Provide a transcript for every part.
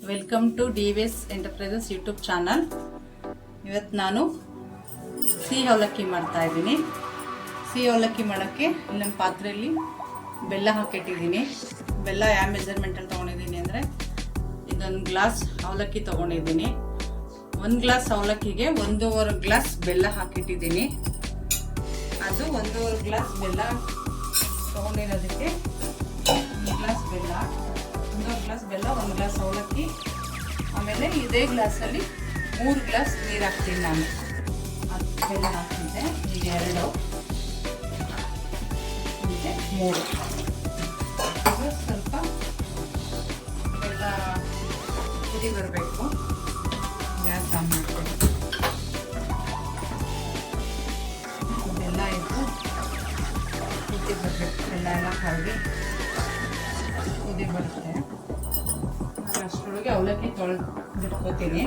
Welcome to DVS enterprises YouTube channel. ಇವತ್ತು ನಾನು ಸಿಹಿ ಅವಲಕ್ಕಿ ಮಾಡ್ತಾ ಇದ್ದೀನಿ. ಸಿಹಿ ಅವಲಕ್ಕಿ ಮಾಡೋಕ್ಕೆ ಇಲ್ಲೊಂದು ಪಾತ್ರೆಯಲ್ಲಿ ಬೆಲ್ಲ ಹಾಕಿಟ್ಟಿದ್ದೀನಿ. ಬೆಲ್ಲ ಯಾವ ಮೆಜರ್ಮೆಂಟಲ್ಲಿ ತೊಗೊಂಡಿದ್ದೀನಿ ಅಂದರೆ ಇದೊಂದು ಗ್ಲಾಸ್ ಅವಲಕ್ಕಿ ತೊಗೊಂಡಿದ್ದೀನಿ. 1 ಗ್ಲಾಸ್ ಅವಲಕ್ಕಿಗೆ 1.5 ಗ್ಲಾಸ್ ಬೆಲ್ಲ ಹಾಕಿಟ್ಟಿದ್ದೀನಿ. ಅದು 1.5 ಗ್ಲಾಸ್ ಬೆಲ್ಲ ತೊಗೊಂಡಿರೋದಕ್ಕೆ 1 ಗ್ಲಾಸ್ ಬೆಲ್ಲ, 1 ಗ್ಲಾಸ್ ಬೆಲ್ಲ, 1 ಗ್ಲಾಸ್ ಅವಲಕ್ಕಿ, ಆಮೇಲೆ ಇದೇ ಗ್ಲಾಸಲ್ಲಿ 3 ಗ್ಲಾಸ್ ನೀರು ಹಾಕ್ತೀನಿ ನಾನು. ಅದು ಬೆಲ್ಲ ಹಾಕ್ತಿದ್ದೆ, ಈಗ 2 ಮತ್ತು 3. ಇದು ಸ್ವಲ್ಪ ಬೆಲ್ಲ ಕುದಿ ಬರಬೇಕು. ಗ್ಯಾಸ್ ಆನ್ ಮಾಡ್ತೀನಿ. ಬೆಲ್ಲ ಇದ್ದು ಕುದಿ ಬರಬೇಕು. ಬೆಲ್ಲ ಎಲ್ಲ ಕರಗಿ ಕುದಿ ಬರುತ್ತೆ. ನಾನು ಅಷ್ಟರೊಳಗೆ ಅವಲಕ್ಕಿ ಬಿಟ್ಕೋತೀನಿ.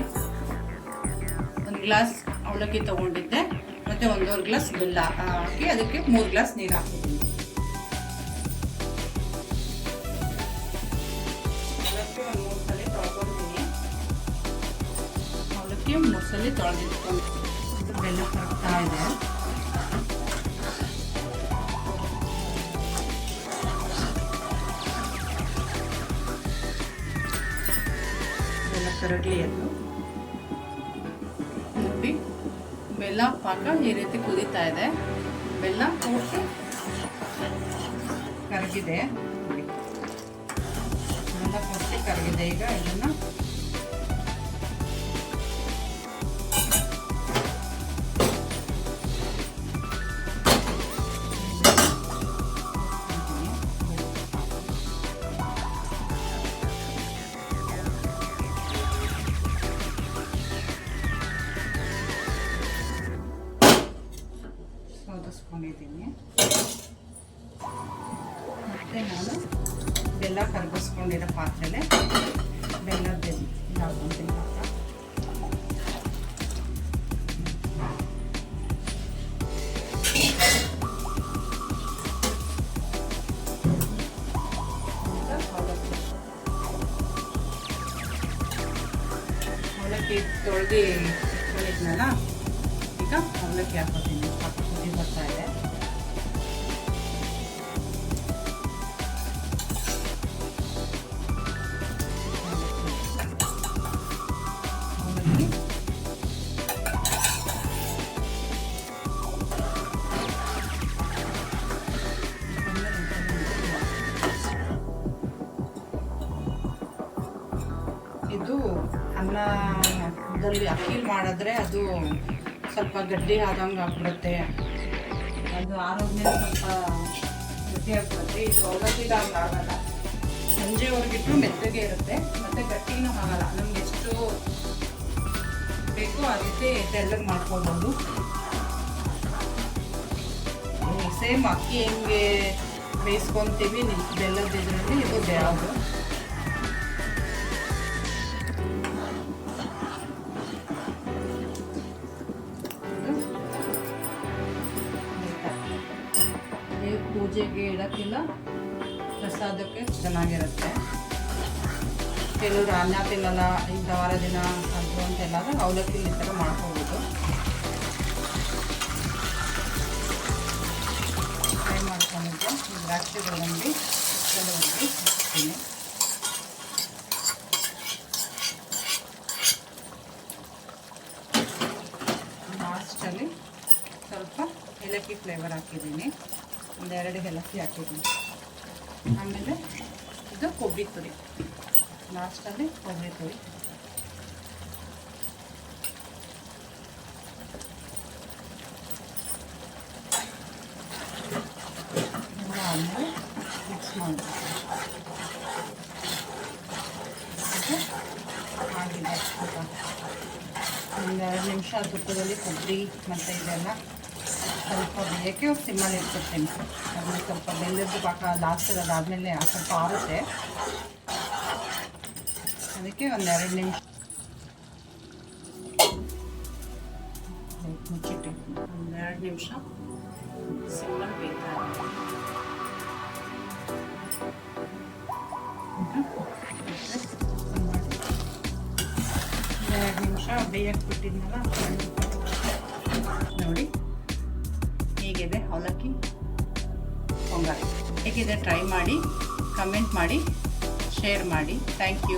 1 ಗ್ಲಾಸ್ ಅವಲಕ್ಕಿ ತೊಗೊಂಡಿದ್ದೆ ಮತ್ತು 1.5 ಗ್ಲಾಸ್ ಬೆಲ್ಲ ಹಾಕಿ ಅದಕ್ಕೆ 3 ಗ್ಲಾಸ್ ನೀರು ಹಾಕಿದ್ದೀನಿ. ಅವಲಕ್ಕಿ ಒಂದು 3 ಸಲ ತೊಳ್ಕೊತೀನಿ. ಅವಲಕ್ಕಿ 3 ಸಲ ತೊಳೆದಿಟ್ಕೊಂಡು ಬೆಲ್ಲ ಕರಗ್ತಾ ಇದೆ. ಕರಗಲಿ ಅದು ನೋಡಿ. ಬೆಲ್ಲ ಪಾಕ ಈ ರೀತಿ ಕುದೀತಾ ಇದೆ. ಬೆಲ್ಲ ಪೂರ್ತಿ ಕರಗಿದೆ. ಬೆಲ್ಲ ಪೂರ್ತಿ ಕರಗಿದೆ. ಈಗ ಇದನ್ನು ಸೋದಿಸ್ಕೊಂಡಿದ್ದೀನಿ. ಮತ್ತು ನಾನು ಬೆಲ್ಲ ಕರಗಿಸ್ಕೊಂಡಿರೋ ಪಾತ್ರೆಲೆ ಬೆಲ್ಲದ ಹಾಕ್ಕೊತೀನಿ. ಅವಲಕ್ಕಿ ತೊಳೆದು ಇಟ್ಕೊಂಡಿದ್ನಲ್ಲ, ಈಗ ಅವಲಕ್ಕಿ ಹಾಕೋತೀನಿ. ಕುದಿ ಬರ್ತಾ ಇದೆ. ಇದು ಅನ್ನದಲ್ಲಿ ಅಕ್ಕಿ ಮಾಡಿದ್ರೆ ಅದು ಸ್ವಲ್ಪ ಗಟ್ಟಿ ಆದಂಗೆ ಆಗ್ಬಿಡುತ್ತೆ. ಅದು ಆರೋಗ್ಯ ಸ್ವಲ್ಪ ಗಟ್ಟಿ ಆಗ್ಬಿಡುತ್ತೆ. ಇದು ಅವಲಕ್ಕಿಗೆ ಹಂಗೆ ಆಗಲ್ಲ. ಸಂಜೆವರೆಗಿಟ್ಟು ಮೆತ್ತಗೆ ಇರುತ್ತೆ ಮತ್ತು ಗಟ್ಟಿನೂ ಆಗಲ್ಲ. ನಮ್ಗೆ ಎಷ್ಟು ಬೇಕೋ ಆ ರೀತಿ ತೆಳ್ಳಗೆ ಮಾಡ್ಕೊಬೋದು. ಸೇಮ್ ಅಕ್ಕಿ ಹೆಂಗೆ ಬೇಯಿಸ್ಕೊತೀವಿ ಬೆಲ್ಲದ ಇದರಲ್ಲಿ ಇದು ಯಾವುದು. ಪೂಜೆಗೆ ಇಡೋಕ್ಕಿಲ್ಲ, ಪ್ರಸಾದಕ್ಕೆ ಚೆನ್ನಾಗಿರುತ್ತೆ. ಕೆಲವರು ಅನ್ನ ತಿನ್ನಲ್ಲ, ಇಂಥ ವಾರ ದಿನ ಅದು ಅಂತೆಲ್ಲ ಅವಲಕ್ಕಿ ಈ ಥರ ಮಾಡ್ಕೋಬೋದು. ಫ್ರೈ ಮಾಡ್ಕೊಂಡಿದ್ದೆ. ದ್ರಾಕ್ಷಿ ಗೋಡಂಬಿ ಹಾಕ್ತೀನಿ. ಲಾಸ್ಟಲ್ಲಿ ಸ್ವಲ್ಪ ಏಲಕ್ಕಿ ಫ್ಲೇವರ್ ಹಾಕಿದ್ದೀನಿ. 1-2 ಏಲಕ್ಕಿ ಹಾಕಿದ್ದೀನಿ. ಆಮೇಲೆ ಇದು ಕೊಬ್ಬರಿ ತುರಿ, ಲಾಸ್ಟಲ್ಲಿ ಕೊಬ್ಬರಿ ತುರಿ. ಎಲ್ಲ ಆಮೇಲೆ ಮಿಕ್ಸ್ ಮಾಡಿ ಆಗಿದೆ. 1-2 ನಿಮಿಷ ತುಪ್ಪದಲ್ಲಿ ಕೊಬ್ಬರಿ ಮತ್ತು ಇದೆಲ್ಲ ಸ್ವಲ್ಪ ಬೇಯಕ್ಕೆ ಸಿಮ್ಮಲ್ಲಿ ಇಟ್ಬಿಡ್ತೀನಿ. ಅದನ್ನು ಸ್ವಲ್ಪ ಬೆಲ್ಲದ ಪಾಕ ಲಾಸ್ಟ್ ಅದಾದಮೇಲೆ ಸ್ವಲ್ಪ ಆರುತ್ತೆ. ಅದಕ್ಕೆ 1-2 ನಿಮಿಷ ಮುಚ್ಚಿಟ್ಟು 1-2 ನಿಮಿಷ ಸಿಮ್ಮಲ್ಲಿ ಬೇಯ್ತಾ ಇದೆ. ನಿಮಿಷ ಬೇಯಕ್ಕೆ ಬಿಟ್ಟಿದ್ನಲ್ಲ ನೋಡಿ ಹೇಗಿದೆ ಅವಲಕ್ಕಿ ಪೊಂಗಲ್. ಹೇಗಿದೆ ಟ್ರೈ ಮಾಡಿ, ಕಮೆಂಟ್ ಮಾಡಿ, ಶೇರ್ ಮಾಡಿ. Thank you.